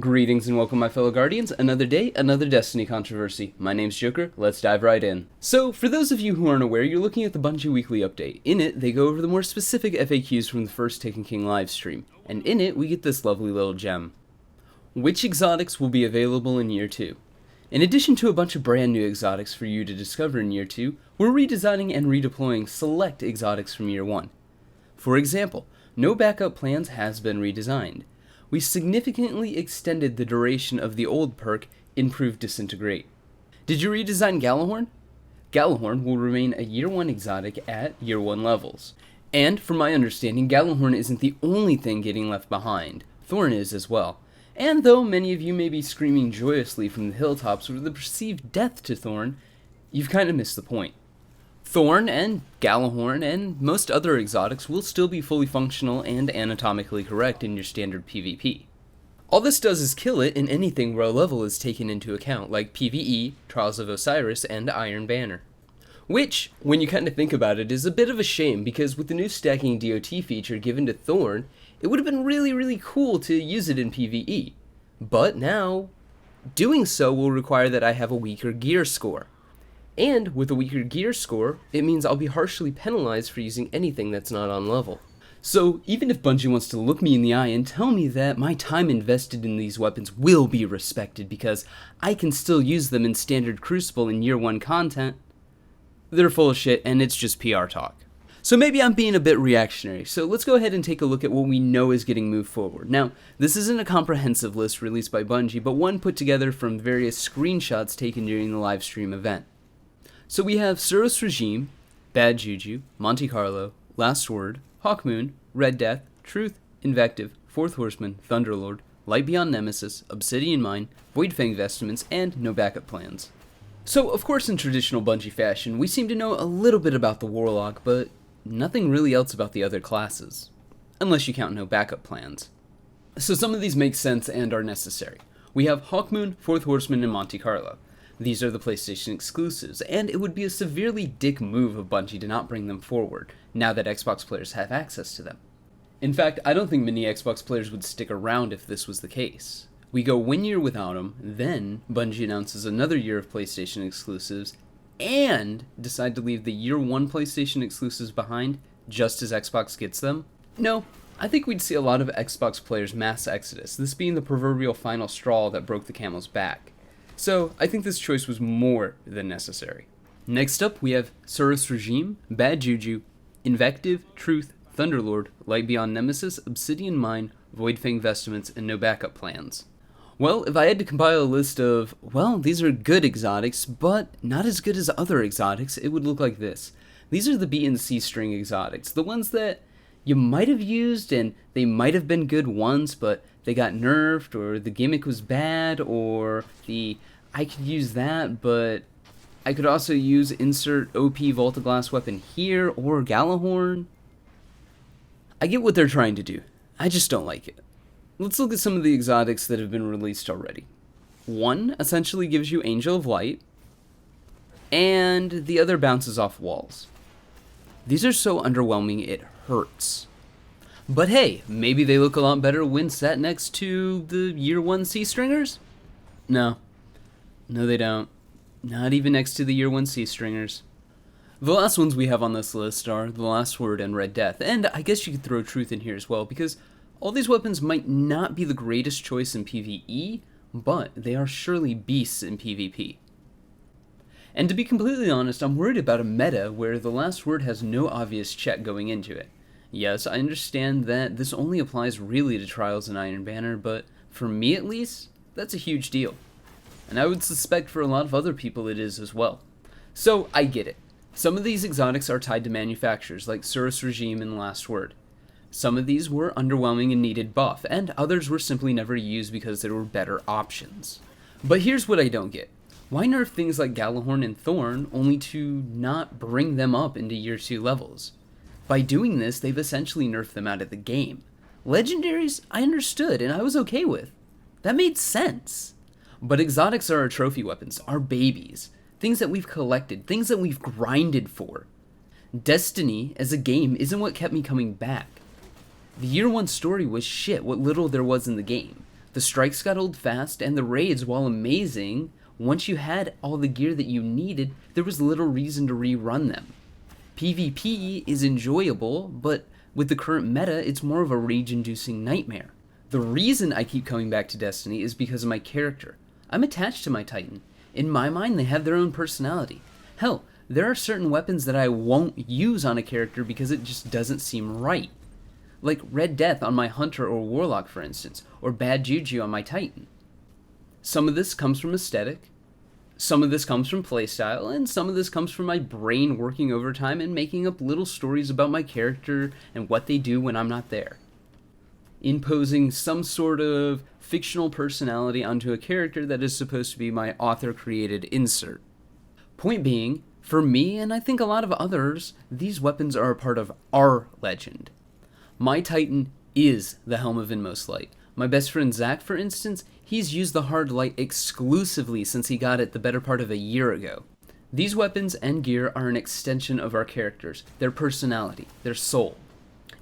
Greetings and welcome, my fellow Guardians. Another day, another Destiny controversy. My name's Joker. Let's dive right in. So, for those of you who aren't aware, you're looking at the Bungie Weekly Update. In it, they go over the more specific FAQs from the first Taken King livestream, and in it, we get this lovely little gem. Which exotics will be available in Year 2? In addition to a bunch of brand new exotics for you to discover in Year 2, we're redesigning and redeploying select exotics from Year 1. For example, No Backup Plans has been redesigned. We significantly extended the duration of the old perk, Improved Disintegrate. Did you redesign Gjallarhorn? Gjallarhorn will remain a Year 1 exotic at Year 1 levels. And, from my understanding, Gjallarhorn isn't the only thing getting left behind. Thorn is as well. And though many of you may be screaming joyously from the hilltops over the perceived death to Thorn, you've kind of missed the point. Thorn and Gjallarhorn and most other exotics will still be fully functional and anatomically correct in your standard PvP. All this does is kill it in anything where a level is taken into account, like PvE, Trials of Osiris, and Iron Banner. Which, when you kind of think about it, is a bit of a shame, because with the new stacking DOT feature given to Thorn, it would have been really cool to use it in PvE. But now, doing so will require that I have a weaker gear score. And with a weaker gear score, it means I'll be harshly penalized for using anything that's not on level. So even if Bungie wants to look me in the eye and tell me that my time invested in these weapons will be respected because I can still use them in standard Crucible in Year 1 content, they're full of shit and it's just PR talk. So maybe I'm being a bit reactionary, so let's go ahead and take a look at what we know is getting moved forward. Now, this isn't a comprehensive list released by Bungie, but one put together from various screenshots taken during the livestream event. So we have Suros Regime, Bad Juju, Monte Carlo, Last Word, Hawkmoon, Red Death, Truth, Invective, Fourth Horseman, Thunderlord, Light Beyond Nemesis, Obsidian Mine, Voidfang Vestments, and No Backup Plans. So, of course, in traditional Bungie fashion, we seem to know a little bit about the Warlock, but nothing really else about the other classes. Unless you count No Backup Plans. So some of these make sense and are necessary. We have Hawkmoon, Fourth Horseman, and Monte Carlo. These are the PlayStation exclusives, and it would be a severely dick move of Bungie to not bring them forward, now that Xbox players have access to them. In fact, I don't think many Xbox players would stick around if this was the case. We go 1 year without them, then Bungie announces another year of PlayStation exclusives, and decide to leave the Year 1 PlayStation exclusives behind just as Xbox gets them? No, I think we'd see a lot of Xbox players mass exodus, this being the proverbial final straw that broke the camel's back. So, I think this choice was more than necessary. Next up, we have Suros Regime, Bad Juju, Invective, Truth, Thunderlord, Light Beyond Nemesis, Obsidian Mine, Voidfang Vestments, and No Backup Plans. Well, if I had to compile a list of, well, these are good exotics, but not as good as other exotics, it would look like this. These are the B and C string exotics, the ones that you might have used and they might have been good once, but they got nerfed, or the gimmick was bad, or I could use that, but I could also use insert OP Voltaglass weapon here, or Gjallarhorn. I get what they're trying to do. I just don't like it. Let's look at some of the exotics that have been released already. One essentially gives you Angel of Light, and the other bounces off walls. These are so underwhelming it hurts. But hey, maybe they look a lot better when sat next to the Year 1 C-Stringers? No, they don't. Not even next to the Year 1 C-Stringers. The last ones we have on this list are The Last Word and Red Death, and I guess you could throw Truth in here as well, because all these weapons might not be the greatest choice in PvE, but they are surely beasts in PvP. And to be completely honest, I'm worried about a meta where The Last Word has no obvious check going into it. Yes, I understand that this only applies really to Trials and Iron Banner, but for me at least, that's a huge deal. And I would suspect for a lot of other people it is as well. So, I get it. Some of these exotics are tied to manufacturers, like Suros Regime and Last Word. Some of these were underwhelming and needed buff, and others were simply never used because there were better options. But here's what I don't get. Why nerf things like Gjallarhorn and Thorn only to not bring them up into Year 2 levels? By doing this, they've essentially nerfed them out of the game. Legendaries, I understood, and I was okay with. That made sense. But exotics are our trophy weapons, our babies. Things that we've collected, things that we've grinded for. Destiny, as a game, isn't what kept me coming back. The Year 1 story was shit, what little there was in the game. The strikes got old fast, and the raids, while amazing, once you had all the gear that you needed, there was little reason to rerun them. PvP is enjoyable, but with the current meta, it's more of a rage-inducing nightmare. The reason I keep coming back to Destiny is because of my character. I'm attached to my Titan. In my mind, they have their own personality. Hell, there are certain weapons that I won't use on a character because it just doesn't seem right. Like Red Death on my Hunter or Warlock, for instance, or Bad Juju on my Titan. Some of this comes from aesthetic, some of this comes from playstyle, and some of this comes from my brain working overtime and making up little stories about my character and what they do when I'm not there. Imposing some sort of fictional personality onto a character that is supposed to be my author-created insert. Point being, for me, and I think a lot of others, these weapons are a part of our legend. My Titan is the Helm of Inmost Light. My best friend Zach, for instance, he's used the Hard Light exclusively since he got it the better part of a year ago. These weapons and gear are an extension of our characters, their personality, their soul.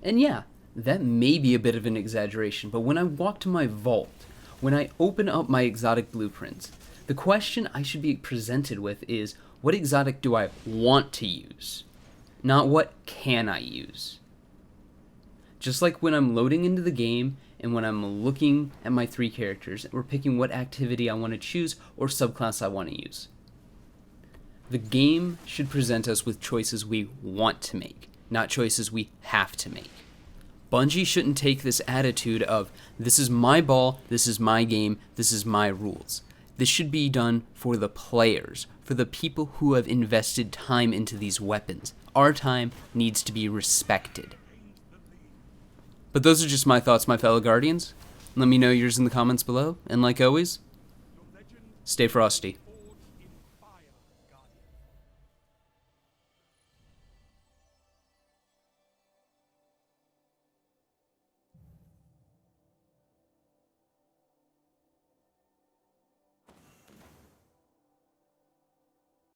And yeah, that may be a bit of an exaggeration, but when I walk to my vault, when I open up my exotic blueprints, the question I should be presented with is, what exotic do I want to use? Not what can I use? Just like when I'm loading into the game and when I'm looking at my 3 characters, we're picking what activity I want to choose or subclass I want to use. The game should present us with choices we want to make, not choices we have to make. Bungie shouldn't take this attitude of, this is my ball, this is my game, this is my rules. This should be done for the players, for the people who have invested time into these weapons. Our time needs to be respected. But those are just my thoughts, my fellow Guardians. Let me know yours in the comments below, and like always, stay frosty.